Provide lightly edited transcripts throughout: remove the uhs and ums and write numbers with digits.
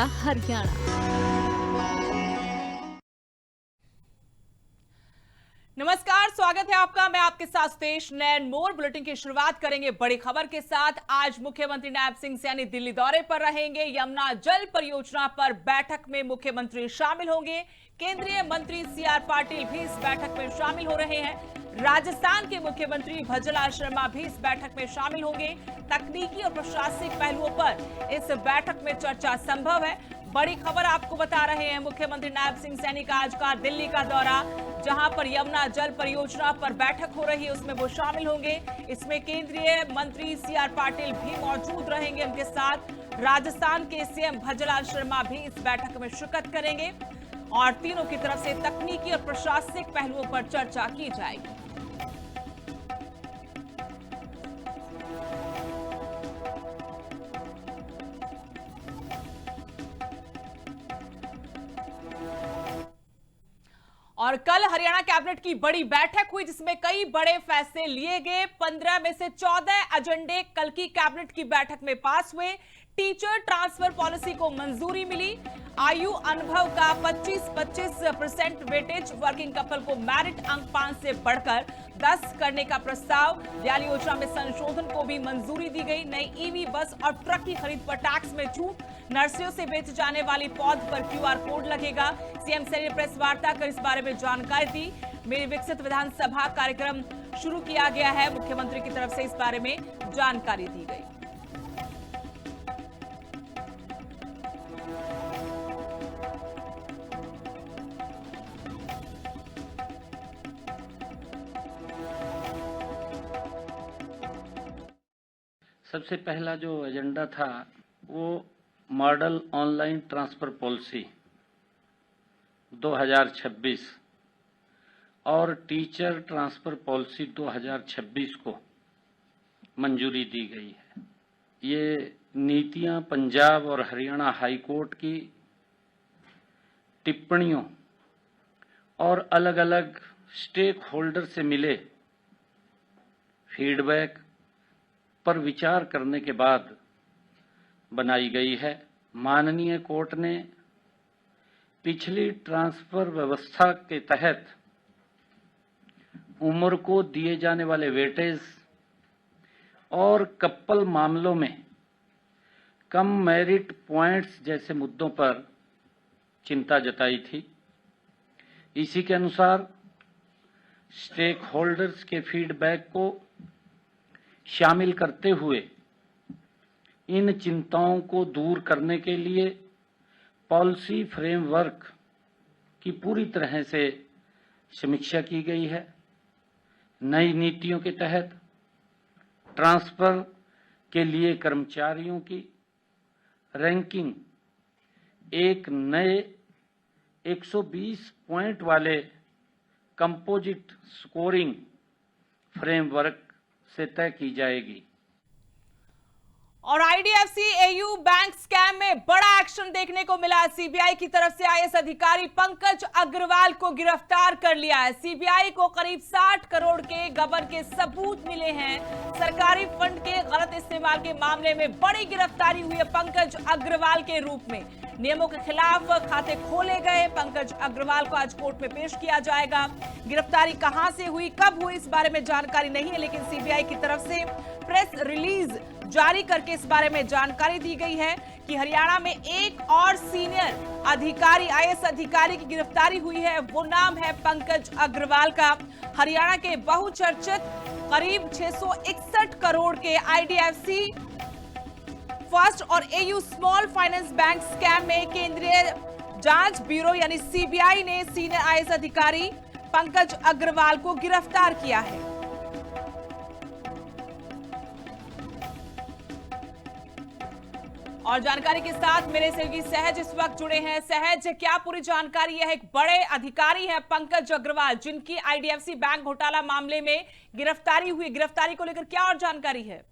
हरियाणा। नमस्कार, स्वागत है आपका। मैं आपके साथ सुतेश नैन मोर। बुलेटिन की शुरुआत करेंगे बड़ी खबर के साथ। आज मुख्यमंत्री नायब सिंह सैनी दिल्ली दौरे पर रहेंगे। यमुना जल परियोजना पर बैठक में मुख्यमंत्री शामिल होंगे। केंद्रीय मंत्री सीआर पाटिल भी इस बैठक में शामिल हो रहे हैं। राजस्थान के मुख्यमंत्री भजनलाल शर्मा भी इस बैठक में शामिल होंगे। तकनीकी और प्रशासनिक पहलुओं पर इस बैठक में चर्चा संभव है। बड़ी खबर आपको बता रहे हैं, मुख्यमंत्री नायब सिंह सैनी का आज का दिल्ली का दौरा, जहां पर यमुना जल परियोजना पर बैठक हो रही है, उसमें वो शामिल होंगे। इसमें केंद्रीय मंत्री सीआर पाटिल भी मौजूद रहेंगे। उनके साथ राजस्थान के सीएम भजनलाल शर्मा भी इस बैठक में शिरकत करेंगे और तीनों की तरफ से तकनीकी और प्रशासनिक पहलुओं पर चर्चा की जाएगी। और कल हरियाणा कैबिनेट की बड़ी बैठक हुई, जिसमें कई बड़े फैसले लिए गए। 15 में से 14 एजेंडे कल की कैबिनेट की बैठक में पास हुए। टीचर ट्रांसफर पॉलिसी को मंजूरी मिली। आयु अनुभव का 25% वेटेज वर्किंग कपल को मैरिट अंक 5 से बढ़कर 10 करने का प्रस्ताव। दयाल योजना में संशोधन को भी मंजूरी दी गई। नई ईवी बस और ट्रक की खरीद पर टैक्स में छूट। नर्सरियों से बेचे जाने वाली पौध पर क्यूआर कोड लगेगा। सीएम सैनी ने प्रेस वार्ता कर इस बारे में जानकारी दी। मेरी विकसित विधानसभा कार्यक्रम शुरू किया गया है, मुख्यमंत्री की तरफ से इस बारे में जानकारी दी गई। सबसे पहला जो एजेंडा था वो मॉडल ऑनलाइन ट्रांसफर पॉलिसी 2026 और टीचर ट्रांसफर पॉलिसी 2026 को मंजूरी दी गई है। ये नीतियां पंजाब और हरियाणा हाई कोर्ट की टिप्पणियों और अलग अलग स्टेक होल्डर से मिले फीडबैक पर विचार करने के बाद बनाई गई है। माननीय कोर्ट ने पिछली ट्रांसफर व्यवस्था के तहत उम्र को दिए जाने वाले वेटेज और कपल मामलों में कम मेरिट पॉइंट्स जैसे मुद्दों पर चिंता जताई थी। इसी के अनुसार स्टेक होल्डर्स के फीडबैक को शामिल करते हुए इन चिंताओं को दूर करने के लिए पॉलिसी फ्रेमवर्क की पूरी तरह से समीक्षा की गई है। नई नीतियों के तहत ट्रांसफर के लिए कर्मचारियों की रैंकिंग एक नए 120 पॉइंट वाले कंपोजिट स्कोरिंग फ्रेमवर्क से तय की जाएगी। और आईडीएफसी एयू बैंक स्कैम में बड़ा एक्शन देखने को मिला। सीबीआई की तरफ से आईएएस अधिकारी पंकज अग्रवाल को गिरफ्तार कर लिया है। सीबीआई को करीब 60 करोड़ के गबन के सबूत मिले हैं। सरकारी फंड के गलत इस्तेमाल के मामले में बड़ी गिरफ्तारी हुई है पंकज अग्रवाल के रूप में। नियमों के खिलाफ खाते खोले गए। पंकज अग्रवाल को आज कोर्ट में पेश किया जाएगा। गिरफ्तारी कहां से हुई, कब हुई, इस बारे में जानकारी नहीं है, लेकिन सीबीआई की तरफ से प्रेस रिलीज जारी करके इस बारे में जानकारी दी गई है कि हरियाणा में एक और सीनियर अधिकारी, आईएएस अधिकारी की गिरफ्तारी हुई है। वो नाम है पंकज अग्रवाल का। हरियाणा के बहुचर्चित करीब 661 करोड़ के आईडीएफसी फर्स्ट और AU small finance bank scam में केंद्रीय जांच ब्यूरो यानी सीबीआई ने सीनियर आईएएस अधिकारी पंकज अग्रवाल को गिरफ्तार किया है। और जानकारी के साथ मेरे सहयोगी सहज इस वक्त जुड़े हैं। सहज, क्या पूरी जानकारी है? एक बड़े अधिकारी हैं पंकज अग्रवाल, जिनकी आईडीएफसी बैंक घोटाला मामले में गिरफ्तारी हुई। गिरफ्तारी को लेकर क्या और जानकारी है?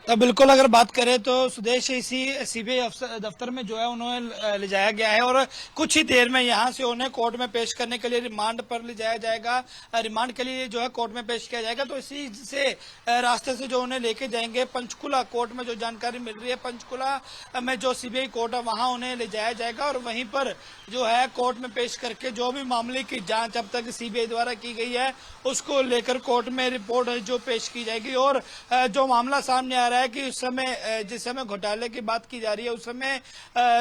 तो बिल्कुल अगर बात करें तो सुदेश इसी सीबीआई दफ्तर में जो है उन्हें ले जाया गया है और कुछ ही देर में यहां से उन्हें कोर्ट में पेश करने के लिए रिमांड पर ले जाया जाएगा। रिमांड के लिए जो है कोर्ट में पेश किया जाएगा। तो इसी से रास्ते से जो उन्हें लेके जाएंगे पंचकुला कोर्ट में, जो जानकारी मिल रही है पंचकुला में जो सीबीआई कोर्ट है वहां उन्हें ले जाया जाएगा और वहीं पर जो है कोर्ट में पेश करके जो भी मामले की जांच अब तक सीबीआई द्वारा की गई है उसको लेकर कोर्ट में रिपोर्ट जो पेश की जाएगी। और जो मामला सामने आ रहा है कि उस समय जिस समय घोटाले की बात की जा रही है उस समय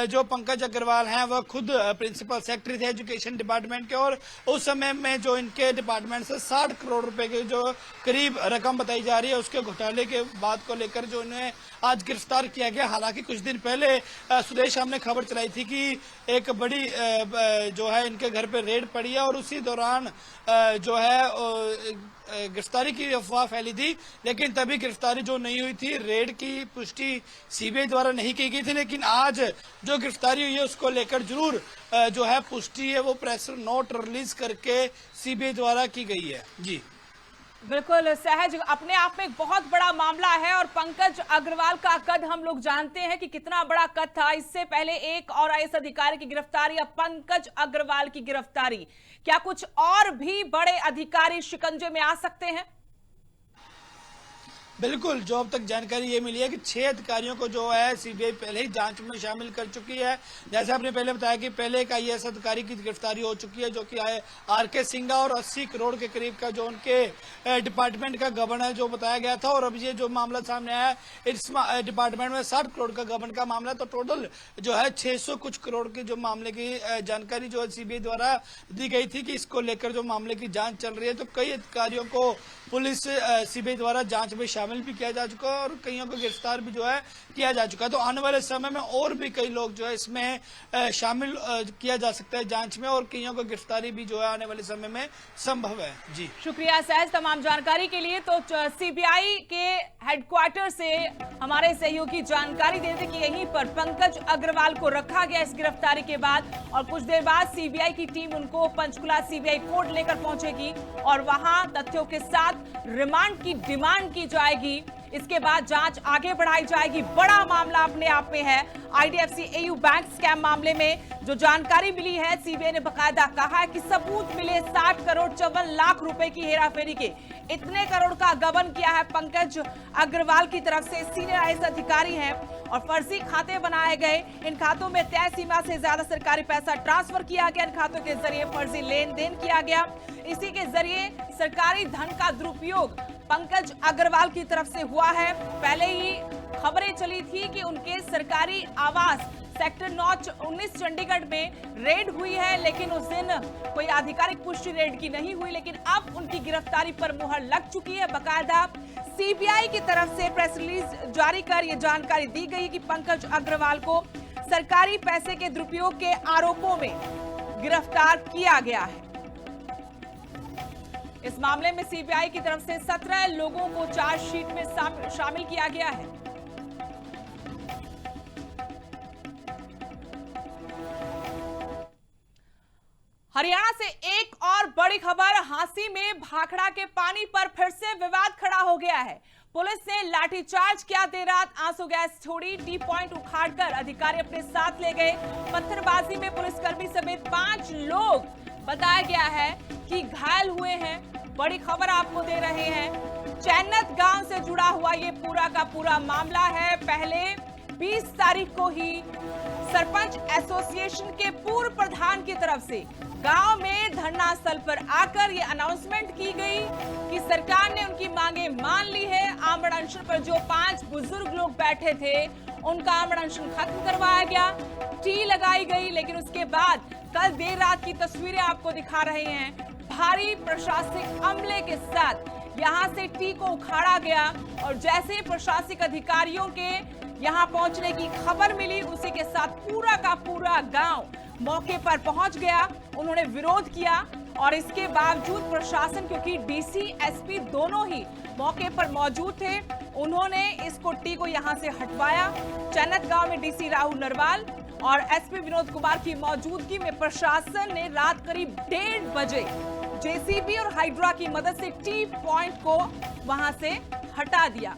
जो पंकज अग्रवाल हैं वह खुद प्रिंसिपल सेक्रेटरी थे एजुकेशन डिपार्टमेंट के और उस समय में जो इनके डिपार्टमेंट से 60 करोड़ रुपए की जो करीब रकम बताई जा रही है उसके घोटाले के बात को लेकर जो इन्हें आज गिरफ्तार किया गया। हालांकि कुछ दिन पहले सुदेश हमने खबर चलाई थी कि एक बड़ी जो है इनके घर पे रेड पड़ी है और उसी दौरान जो है गिरफ्तारी की अफवाह फैली थी, लेकिन तभी गिरफ्तारी जो नहीं हुई थी, रेड की पुष्टि सीबीआई द्वारा नहीं की गई थी। लेकिन आज जो गिरफ्तारी हुई है उसको लेकर जरूर जो है पुष्टि है वो प्रेस नोट रिलीज करके सीबीआई द्वारा की गई है। जी बिल्कुल सहज, अपने आप में एक बहुत बड़ा मामला है और पंकज अग्रवाल का कद हम लोग जानते हैं कि कितना बड़ा कद था। इससे पहले एक और आईएएस अधिकारी की गिरफ्तारी, अब पंकज अग्रवाल की गिरफ्तारी। क्या कुछ और भी बड़े अधिकारी शिकंजे में आ सकते हैं? बिल्कुल, जो अब तक जानकारी ये मिली है कि 6 अधिकारियों को जो है सीबीआई पहले ही जांच में शामिल कर चुकी है। जैसे आपने पहले बताया कि पहले एक आईएएस अधिकारी की गिरफ्तारी हो चुकी है जो कि आरके सिंघा और 80 करोड़ के करीब का जो उनके डिपार्टमेंट का गबन है जो बताया गया था। और अब ये जो मामला सामने आया इस डिपार्टमेंट में 60 करोड़ का गबन का मामला, तो टोटल जो है 600 कुछ करोड़ के जो मामले की जानकारी जो है सीबीआई द्वारा दी गई थी कि इसको लेकर जो मामले की जाँच चल रही है। तो कई अधिकारियों को पुलिस सीबीआई द्वारा जांच में शामिल भी किया जा चुका है और कईयों को गिरफ्तार भी जो है किया जा चुका है। तो आने वाले समय में और भी कई लोग जो है इसमें शामिल किया जा सकता है जांच में और कईयों को गिरफ्तारी भी जो है आने वाले समय में संभव है। जी शुक्रिया सहज तमाम जानकारी के लिए। तो सीबीआई के हेडक्वार्टर से हमारे सहयोगी जानकारी दे दें कि यहीं पर पंकज अग्रवाल को रखा गया इस गिरफ्तारी के बाद और कुछ देर बाद सीबीआई की टीम उनको पंचकुला सीबीआई कोर्ट लेकर पहुंचेगी और वहां तथ्यों के साथ रिमांड की डिमांड की जाएगी। इसके बाद जांच आगे बढ़ाई जाएगी। बड़ा मामला अपने आप में है। आईडीएफसी एयू बैंक स्कैम मामले में जो जानकारी मिली है, सीबीआई ने बकायदा कहा है कि सबूत मिले 60 करोड़ 54 लाख रुपए की हेराफेरी के। इतने करोड़ का गबन किया है पंकज अग्रवाल की तरफ से। सीनियर आईएएस अधिकारी हैं और फर्जी खाते बनाए गए। इन खातों में तय सीमा से ज्यादा सरकारी पैसा ट्रांसफर किया गया। इन खातों के जरिए फर्जी लेन देन किया गया। इसी के जरिए सरकारी धन का दुरुपयोग पंकज अग्रवाल की तरफ से हुआ है। पहले ही खबरें चली थी कि उनके सरकारी आवास सेक्टर 19 चंडीगढ़ में रेड हुई है, लेकिन उस दिन कोई आधिकारिक पुष्टि रेड की नहीं हुई। लेकिन अब उनकी गिरफ्तारी पर मुहर लग चुकी है। बकायदा सीबीआई की तरफ से प्रेस रिलीज जारी कर यह जानकारी दी गई कि पंकज अग्रवाल को सरकारी पैसे के दुरुपयोग के आरोपों में गिरफ्तार किया गया है। इस मामले में सीबीआई की तरफ से 17 लोगों को चार्जशीट में शामिल किया गया है। हरियाणा से एक और बड़ी खबर। हांसी में भाखड़ा के पानी पर फिर से विवाद खड़ा हो गया है। पुलिस ने लाठीचार्ज किया। देर रात आंसू गैस छोड़ी। टी पॉइंट उखाड़कर अधिकारी अपने साथ ले गए। पत्थरबाजी में पुलिसकर्मी समेत 5 लोग बताया गया है कि घायल हुए हैं। बड़ी खबर आपको दे रहे हैं। चैनत गांव से जुड़ा हुआ ये पूरा का पूरा मामला है। पहले 20 तारीख को ही सरपंच एसोसिएशन के पूर्व प्रधान की तरफ से गांव में धरना स्थल पर आकर ये अनाउंसमेंट की गई कि सरकार ने उनकी मांगे मान ली है। आमरण अनशन पर जो 5 बुजुर्ग लोग बैठे थे उनका आमरण अनशन खत्म करवाया गया। टी लगाई गई, लेकिन उसके बाद कल देर रात की तस्वीरें आपको दिखा रहे हैं। भारी प्रशासनिक अमले के साथ यहां से टी को उखाड़ा गया और जैसे प्रशासनिक अधिकारियों के यहां पहुंचने की खबर मिली उसी के साथ पूरा का पूरा गांव मौके पर पहुंच गया। उन्होंने विरोध किया और इसके बावजूद प्रशासन, क्योंकि डीसी एसपी दोनों ही मौके पर मौजूद थे, उन्होंने इसको टी को यहां से हटवाया। चैनत गांव में डीसी राहुल नरवाल और एसपी विनोद कुमार की मौजूदगी में प्रशासन ने रात करीब 1:30 बजे जेसीबी और हाइड्रा की मदद से टी पॉइंट को वहां से हटा दिया।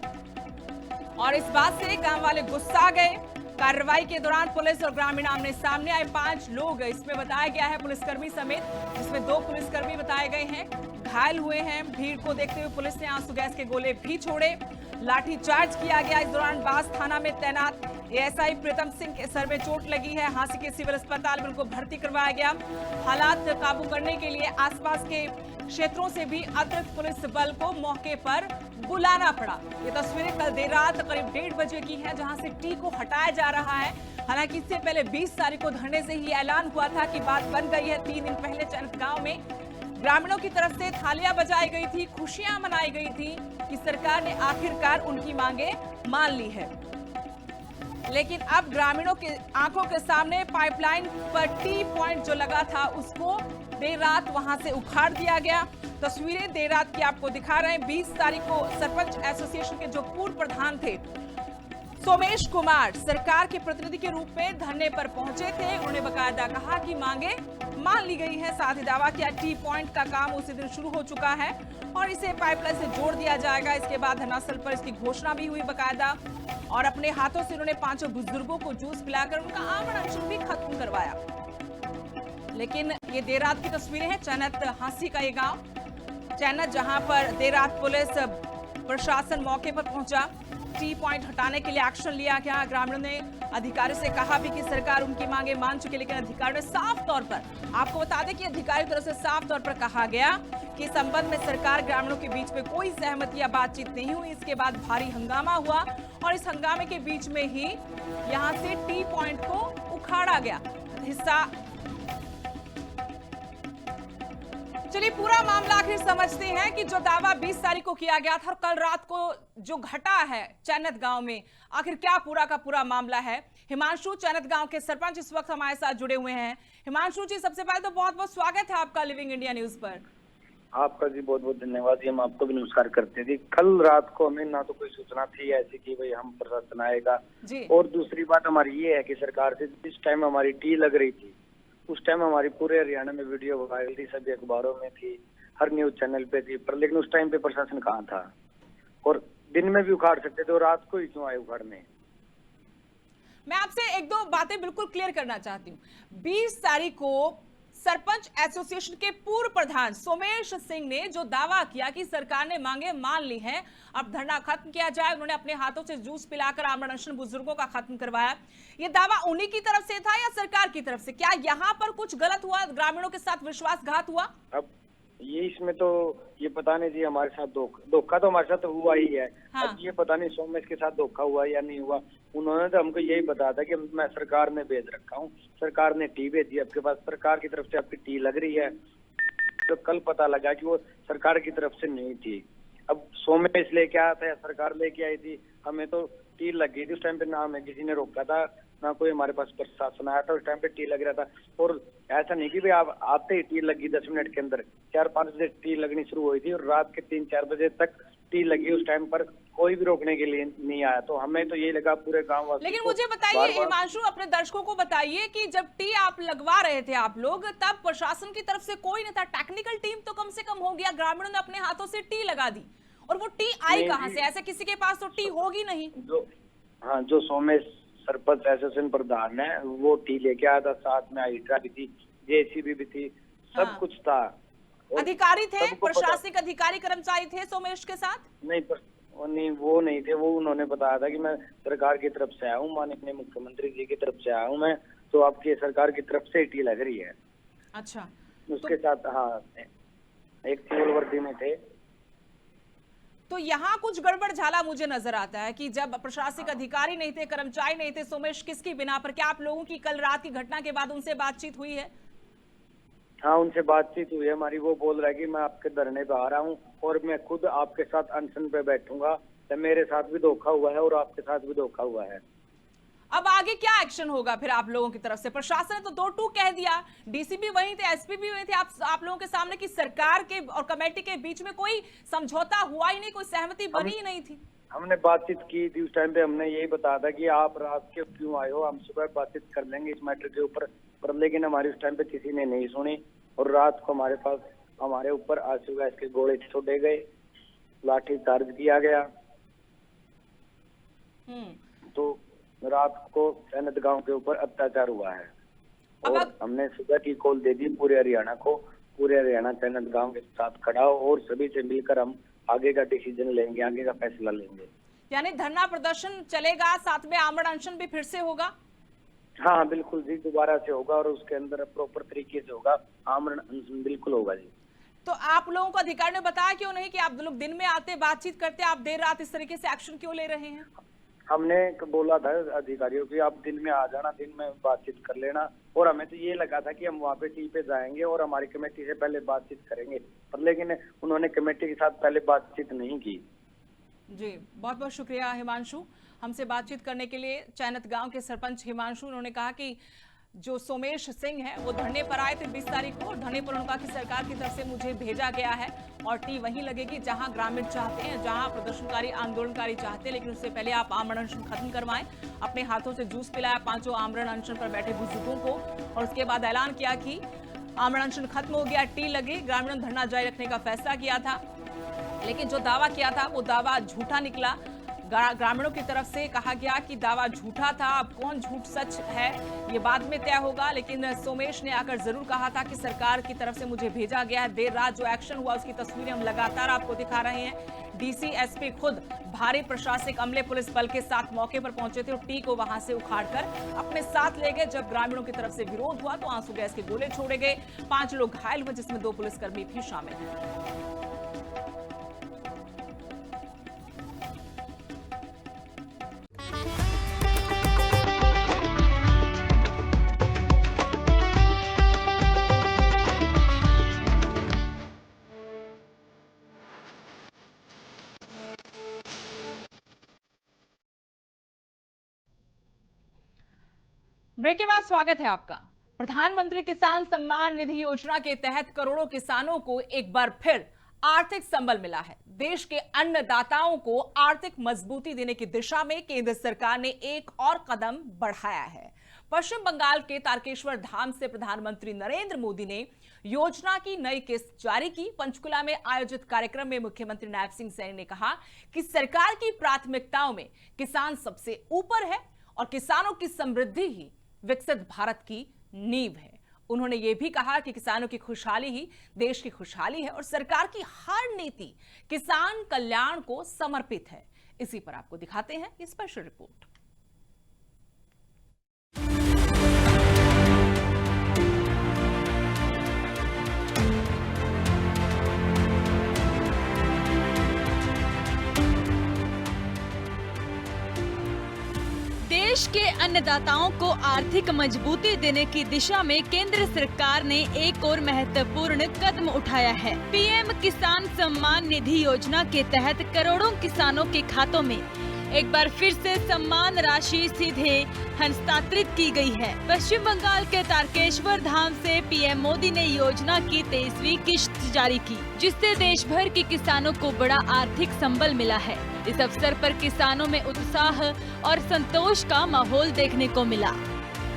और इस बात से गांव वाले गुस्सा गए। कार्रवाई के दौरान पुलिस और ग्रामीण आमने सामने आए। 5 लोग इसमें बताया गया है पुलिसकर्मी समेत, जिसमें 2 पुलिसकर्मी बताए गए हैं घायल हुए हैं। भीड़ को देखते हुए पुलिस ने आंसू गैस के गोले भी छोड़े, लाठीचार्ज किया गया। इस दौरान बास थाना में तैनात एएसआई प्रीतम सिंह के सर में चोट लगी है। हांसी के सिविल अस्पताल में उनको भर्ती करवाया गया। हालात काबू करने के लिए आसपास के क्षेत्रों से भी अतिरिक्त पुलिस बल को मौके पर बुलाना पड़ा। ये तस्वीरें कल देर रात करीब 1:30 बजे की हैं, जहां से टी को हटाया जा रहा है। हालांकि इससे पहले 20 तारीख को धरने से ही ऐलान हुआ था कि बात बन गई है। 3 दिन पहले चैनत गांव में ग्रामीणों की तरफ से थालियां बजाई गई थी, खुशियां मनाई गई थी कि सरकार ने आखिरकार उनकी मांगे मान ली है। लेकिन अब ग्रामीणों के आंखों के सामने पाइपलाइन पर टी पॉइंट जो लगा था उसको देर रात वहां से उखाड़ दिया गया। तस्वीरें देर रात की आपको दिखा रहे हैं। 20 तारीख को सरपंच एसोसिएशन के जो पूर्व प्रधान थे सोमेश कुमार सरकार के प्रतिनिधि के रूप में धरने पर पहुंचे थे। उन्होंने बकायदा कहा कि मांगे मान ली गई है। साथ ही दावा किया टी पॉइंट का काम उसी दिन शुरू हो चुका है और इसे पाइपलाइन से जोड़ दिया जाएगा। इसके बाद धरनास्थल पर इसकी घोषणा भी हुई बकायदा, और अपने हाथों से उन्होंने 5 बुजुर्गों को जूस पिलाकर उनका आमरण अनशन भी खत्म करवाया। लेकिन ये देर रात की तस्वीरें हैं चैनत हांसी का ये गांव चैनत, जहां पर देर रात पुलिस प्रशासन मौके पर पहुंचा। टी पॉइंट हटाने के लिए एक्शन लिया गया। ग्रामीणों ने अधिकारी से कहा भी कि सरकार उनकी मांगे मान चुकी, लेकिन अधिकारी ने साफ तौर पर, आपको बता दें कि अधिकारी की तरफ से साफ तौर पर कहा गया कि संबंध में सरकार ग्रामीणों के बीच में कोई सहमति या बातचीत नहीं हुई। इसके बाद भारी हंगामा हुआ और इस हंगामे के बीच में ही यहां से टी पॉइंट को उखाड़ा गया। हिस्सा चलिए पूरा मामला आखिर समझते हैं कि जो दावा 20 तारीख को किया गया था और कल रात को जो घटा है चैनत गांव में, आखिर क्या पूरा का पूरा मामला है। हिमांशु चैनत गांव के सरपंच इस वक्त हमारे साथ जुड़े हुए हैं। हिमांशु जी, सबसे पहले तो बहुत बहुत स्वागत है आपका लिविंग इंडिया न्यूज पर। आपका जी बहुत बहुत धन्यवाद जी, हम आपको भी नमस्कार करते थे। कल रात को हमें ना तो कोई सूचना थी ऐसी कि भाई हम प्रशासन आएगा जी। और दूसरी बात हमारी ये है कि सरकार से जिस टाइम हमारी टी लग रही थी उस टाइम हमारी पूरे हरियाणा में वीडियो वायरल थी, सभी अखबारों में थी, हर न्यूज चैनल पे थी, पर लेकिन उस टाइम पे प्रशासन कहाँ था। और दिन में भी उखाड़ सकते थे और रात को ही क्यों आए उखाड़ने। मैं आपसे 1-2 बातें बिल्कुल क्लियर करना चाहती हूँ। 20 तारीख को सरपंच एसोसिएशन के पूर्व प्रधान सोमेश सिंह ने जो दावा किया कि सरकार ने मांगे मान ली हैं, अब धरना खत्म किया जाए, उन्होंने अपने हाथों से जूस पिलाकर आमरण अनशन बुजुर्गों का खत्म करवाया, ये दावा उन्हीं की तरफ से था या सरकार की तरफ से? क्या यहाँ पर कुछ गलत हुआ, ग्रामीणों के साथ विश्वासघात हुआ? अब ये इसमें तो ये पता नहीं जी, हमारे साथ धोखा तो हमारे साथ हुआ ही है। हाँ। अब ये पता नहीं सोमेश के साथ धोखा हुआ या नहीं हुआ। उन्होंने तो हमको यही बताया था कि मैं सरकार ने भेज रखा हूँ, सरकार ने टी भेजी आपके पास, सरकार की तरफ से आपकी टी लग रही है। तो कल पता लगा कि वो सरकार की तरफ से नहीं थी। अब सोमेश लेके आया था या सरकार लेके आई थी, हमें तो टी लग गई थी उस टाइम पे, ना हमें किसी ने रोका था ना कोई हमारे पास प्रशासन आया था। उस टाइम पे टी लग रहा था और ऐसा नहीं कि भाई आप आते ही टी लगी 10 मिनट के अंदर, 4-5 बजे टी लगनी शुरू हुई थी और रात के 3-4 बजे तक टी लगी। उस टाइम पर कोई भी रोकने के लिए नहीं आया। तो हमें तो यही लगा पूरे गाँव वालों को। लेकिन मुझे बताइए हिमांशु, अपने दर्शकों को बताइए कि जब टी आप लगवा रहे थे आप लोग, तब प्रशासन की तरफ से कोई नहीं था, टेक्निकल टीम तो कम से कम हो गया, ग्रामीणों ने अपने हाथों से टी लगा दी, और वो टी आई कहाँ से? ऐसे किसी के पास तो टी होगी नहीं। जो सोमेश सरपंच एसोसिएशन प्रधान है वो टी लेके आया था, साथ में हाइड्रा भी थी, जेसीबी भी थी, सब हाँ। कुछ था। अधिकारी थे, प्रशासनिक अधिकारी कर्मचारी थे सोमेश के साथ? नहीं, वो नहीं थे। वो उन्होंने बताया था कि मैं सरकार की तरफ से आया हूँ, माननीय मुख्यमंत्री जी की तरफ से आया हूँ मैं, तो आपकी सरकार की तरफ से टी लग रही है। अच्छा। उसके साथ हाँ एक सिविल वर्दी में थे। तो यहाँ कुछ गड़बड़ झाला मुझे नजर आता है कि जब प्रशासनिक अधिकारी नहीं थे, कर्मचारी नहीं थे, सोमेश किसकी बिना पर? क्या आप लोगों की कल रात की घटना के बाद उनसे बातचीत हुई है? हाँ, उनसे बातचीत हुई है हमारी। वो बोल रहा है कि मैं आपके धरने पे आ रहा हूँ और मैं खुद आपके साथ अनशन पे बैठूंगा, तो मेरे साथ भी धोखा हुआ है और आपके साथ भी धोखा हुआ है। अब आगे क्या एक्शन होगा फिर आप लोगों की तरफ से? प्रशासन ने तो 2-2 कह दिया, डीसीपी वहीं थे, एसपी भी वहीं थे आप लोगों के सामने कि सरकार के और कमेटी के बीच में कोई समझौता हुआ ही नहीं, कोई सहमति बनी ही नहीं थी। हमने बातचीत की थी उस टाइम पे, हमने यही बताया था कि आप रात के क्यों आए हो, हम सुबह बातचीत कर लेंगे इस मैटर के ऊपर, पर लेकिन हमारी उस टाइम पे किसी ने नहीं सुनी और रात को हमारे ऊपर आंसू गैस के गोले छोड़े गए, लाठी चार्ज किया गया। तो रात को चैनत गांव के ऊपर अत्याचार हुआ है और हमने सुबह की कॉल दे दी पूरे हरियाणा को। पूरे हरियाणा चैनत गांव के साथ खड़ा हो और सभी से मिलकर हम आगे का डिसीजन लेंगे, आगे का फैसला लेंगे। यानी धरना प्रदर्शन चलेगा, साथ में आमरण अनशन भी फिर से होगा? हाँ बिल्कुल जी, दोबारा से होगा और उसके अंदर प्रॉपर तरीके से होगा। आमरण अनशन बिल्कुल होगा जी। तो आप लोगों को अधिकारी ने बताया क्यों नहीं कि आप लोग दिन में आते बातचीत करते, आप देर रात इस तरीके से एक्शन क्यों ले रहे हैं? हमने बोला था अधिकारियों की आप दिन में आ जाना, दिन में बातचीत कर लेना, और हमें तो ये लगा था कि हम वहाँ पे टी पे जाएंगे और हमारी कमेटी से पहले बातचीत करेंगे, पर लेकिन उन्होंने कमेटी के साथ पहले बातचीत नहीं की। जी बहुत बहुत शुक्रिया हिमांशु, हमसे बातचीत करने के लिए। चैनत गांव के सरपंच हिमांशु, उन्होंने कहा कि जो सोमेश सिंह है वो धरने पर आए थे 20 तारीख को, और धरने पर उन्होंने कहा कि सरकार की तरफ से मुझे भेजा गया है और टी वहीं लगेगी जहां ग्रामीण चाहते हैं, जहां प्रदर्शनकारी आंदोलनकारी चाहते हैं, लेकिन उससे पहले आप आमरण अनशन खत्म करवाएं। अपने हाथों से जूस पिलाया 5 आमरण अनशन पर बैठे बुजुर्गों को, और उसके बाद ऐलान किया कि आमरण अनशन खत्म हो गया, टी लगी। ग्रामीणों ने धरना जारी रखने का फैसला किया था, लेकिन जो दावा किया था वो दावा झूठा निकला। ग्रामीणों की तरफ से कहा गया कि दावा झूठा था। अब कौन झूठ सच है ये बाद में तय होगा, लेकिन सोमेश ने आकर जरूर कहा था कि सरकार की तरफ से मुझे भेजा गया है। देर रात जो एक्शन हुआ उसकी तस्वीरें हम लगातार आपको दिखा रहे हैं। डीसी एसपी खुद भारी प्रशासनिक अमले पुलिस बल के साथ मौके पर पहुंचे थे और टी को वहां से उखाड़कर अपने साथ ले गए। जब ग्रामीणों की तरफ से विरोध हुआ तो आंसू गैस के गोले छोड़े गए। 5 लोग घायल हुए, जिसमें 2 पुलिसकर्मी भी शामिल हैं। ब्रेक के बाद स्वागत है आपका। प्रधानमंत्री किसान सम्मान निधि योजना के तहत करोड़ों किसानों को एक बार फिर आर्थिक संबल मिला है। देश के अन्नदाताओं को आर्थिक मजबूती देने की दिशा में केंद्र सरकार ने एक और कदम बढ़ाया है। पश्चिम बंगाल के तारकेश्वर धाम से प्रधानमंत्री नरेंद्र मोदी ने योजना की नई किस्त जारी की। पंचकुला में आयोजित कार्यक्रम में मुख्यमंत्री नायब सिंह सैनी ने कहा कि सरकार की प्राथमिकताओं में किसान सबसे ऊपर है और किसानों की समृद्धि ही विकसित भारत की नींव है। उन्होंने ये भी कहा कि किसानों की खुशहाली ही देश की खुशहाली है और सरकार की हर नीति किसान कल्याण को समर्पित है। इसी पर आपको दिखाते हैं ये स्पेशल रिपोर्ट। देश के अन्नदाताओं को आर्थिक मजबूती देने की दिशा में केंद्र सरकार ने एक और महत्वपूर्ण कदम उठाया है। पीएम किसान सम्मान निधि योजना के तहत करोड़ों किसानों के खातों में एक बार फिर से सम्मान राशि सीधे हस्तांतरित की गई है। पश्चिम बंगाल के तारकेश्वर धाम से पीएम मोदी ने योजना की 23वीं किस्त जारी की, जिससे देश भर के किसानों को बड़ा आर्थिक संबल मिला है। इस अवसर पर किसानों में उत्साह और संतोष का माहौल देखने को मिला।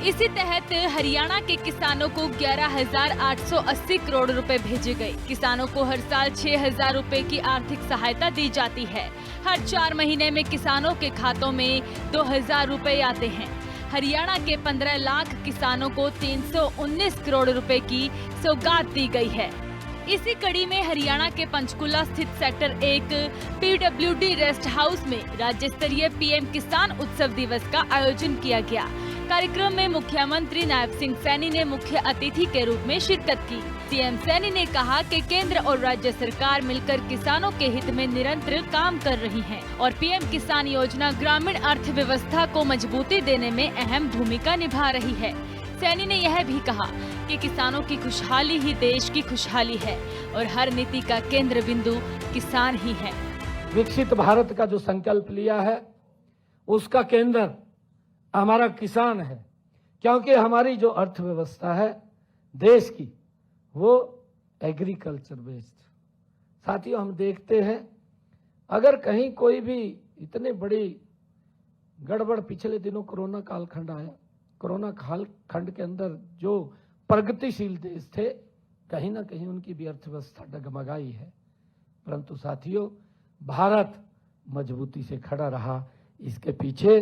इसी तहत हरियाणा के किसानों को 11,880 करोड़ रुपए भेजे गए। किसानों को हर साल 6,000 रुपए की आर्थिक सहायता दी जाती है। हर 4 महीने में किसानों के खातों में 2,000 रुपए आते हैं। हरियाणा के 15 लाख किसानों को 319 करोड़ रुपए की सौगात दी गई है। इसी कड़ी में हरियाणा के पंचकुला स्थित सेक्टर 1 PWD रेस्ट हाउस में राज्य स्तरीय पीएम किसान उत्सव दिवस का आयोजन किया गया। कार्यक्रम में मुख्यमंत्री नायब सिंह सैनी ने मुख्य अतिथि के रूप में शिरकत की। सीएम सैनी ने कहा कि केंद्र और राज्य सरकार मिलकर किसानों के हित में निरंतर काम कर रही है और पीएम किसान योजना ग्रामीण अर्थव्यवस्था को मजबूती देने में अहम भूमिका निभा रही है। सैनी ने यह भी कहा कि किसानों की खुशहाली ही देश की खुशहाली है और हर नीति का केंद्र बिंदु किसान ही है। विकसित भारत का जो संकल्प लिया है उसका केंद्र हमारा किसान है, क्योंकि हमारी जो अर्थव्यवस्था है देश की वो एग्रीकल्चर बेस्ड। साथियों, हम देखते हैं अगर कहीं कोई भी इतने बड़ी गड़बड़, पिछले दिनों कोरोना कालखंड आया, कोरोना कालखंड के अंदर जो प्रगतिशील देश थे कहीं ना कहीं उनकी भी अर्थव्यवस्था डगमगाई है, परंतु साथियों भारत मजबूती से खड़ा रहा। इसके पीछे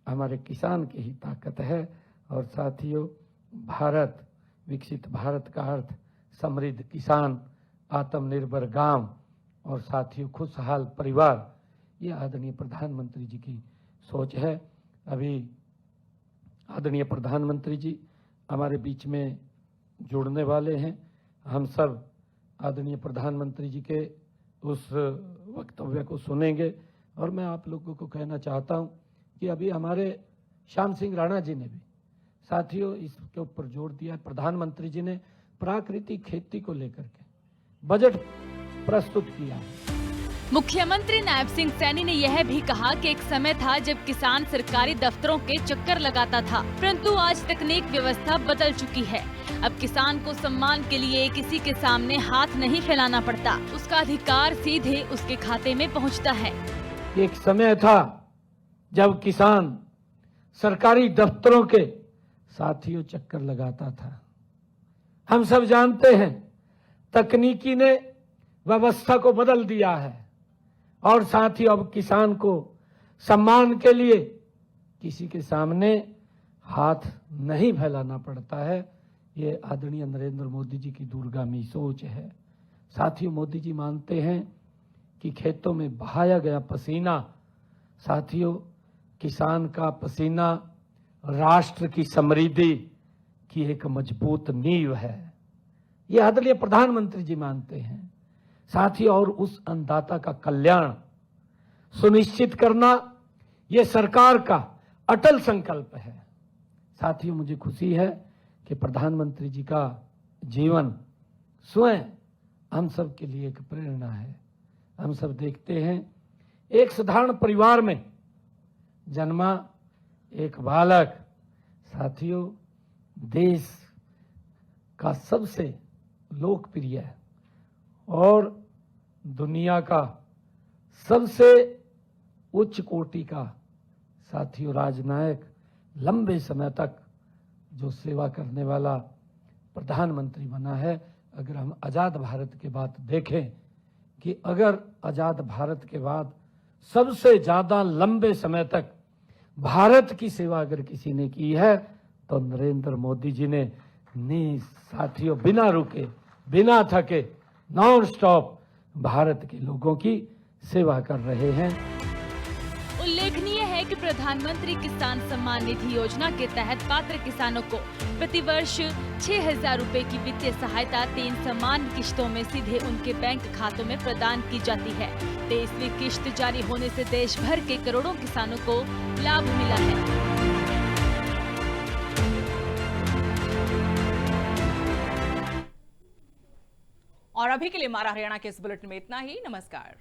हमारे किसान की ही ताकत है। और साथियों, भारत, विकसित भारत का अर्थ समृद्ध किसान, आत्मनिर्भर गांव और साथियों खुशहाल परिवार, ये आदरणीय प्रधानमंत्री जी की सोच है। अभी आदरणीय प्रधानमंत्री जी हमारे बीच में जुड़ने वाले हैं। हम सब आदरणीय प्रधानमंत्री जी के उस वक्तव्य को सुनेंगे। और मैं आप लोगों को कहना चाहता हूं कि अभी हमारे श्याम सिंह राणा जी ने भी साथियों इसके ऊपर जोर दिया। प्रधानमंत्री जी ने प्राकृतिक खेती को लेकर के बजट प्रस्तुत किया है। मुख्यमंत्री नायब सिंह सैनी ने यह भी कहा कि एक समय था जब किसान सरकारी दफ्तरों के चक्कर लगाता था, परंतु आज तकनीक व्यवस्था बदल चुकी है। अब किसान को सम्मान के लिए किसी के सामने हाथ नहीं फैलाना पड़ता, उसका अधिकार सीधे उसके खाते में पहुंचता है। एक समय था जब किसान सरकारी दफ्तरों के साथियों चक्कर लगाता था। हम सब जानते हैं तकनीकी ने व्यवस्था को बदल दिया है और साथियों अब किसान को सम्मान के लिए किसी के सामने हाथ नहीं फैलाना पड़ता है। ये आदरणीय नरेंद्र मोदी जी की दूरगामी सोच है। साथियों, मोदी जी मानते हैं कि खेतों में बहाया गया पसीना, साथियों किसान का पसीना राष्ट्र की समृद्धि की एक मजबूत नींव है। ये आदरणीय प्रधानमंत्री जी मानते हैं। साथियों, और उस अन्नदाता का कल्याण सुनिश्चित करना ये सरकार का अटल संकल्प है। साथियों, मुझे खुशी है कि प्रधानमंत्री जी का जीवन स्वयं हम सब के लिए एक प्रेरणा है। हम सब देखते हैं एक साधारण परिवार में जन्मा एक बालक साथियों देश का सबसे लोकप्रिय और दुनिया का सबसे उच्च कोटि का साथियों राजनायक, लंबे समय तक जो सेवा करने वाला प्रधानमंत्री बना है। अगर हम आजाद भारत के बाद देखें कि अगर आजाद भारत के बाद सबसे ज्यादा लंबे समय तक भारत की सेवा अगर किसी ने की है तो नरेंद्र मोदी जी ने साथियों बिना रुके, बिना थके, नॉन स्टॉप भारत के लोगों की सेवा कर रहे हैं। उल्लेखनीय है कि प्रधानमंत्री किसान सम्मान निधि योजना के तहत पात्र किसानों को प्रतिवर्ष 6,000 रुपए की वित्तीय सहायता 3 समान किश्तों में सीधे उनके बैंक खातों में प्रदान की जाती है। 23वीं किश्त जारी होने से देश भर के करोड़ों किसानों को लाभ मिला है। और अभी के लिए हमारा हरियाणा के इस बुलेटिन में इतना ही। नमस्कार।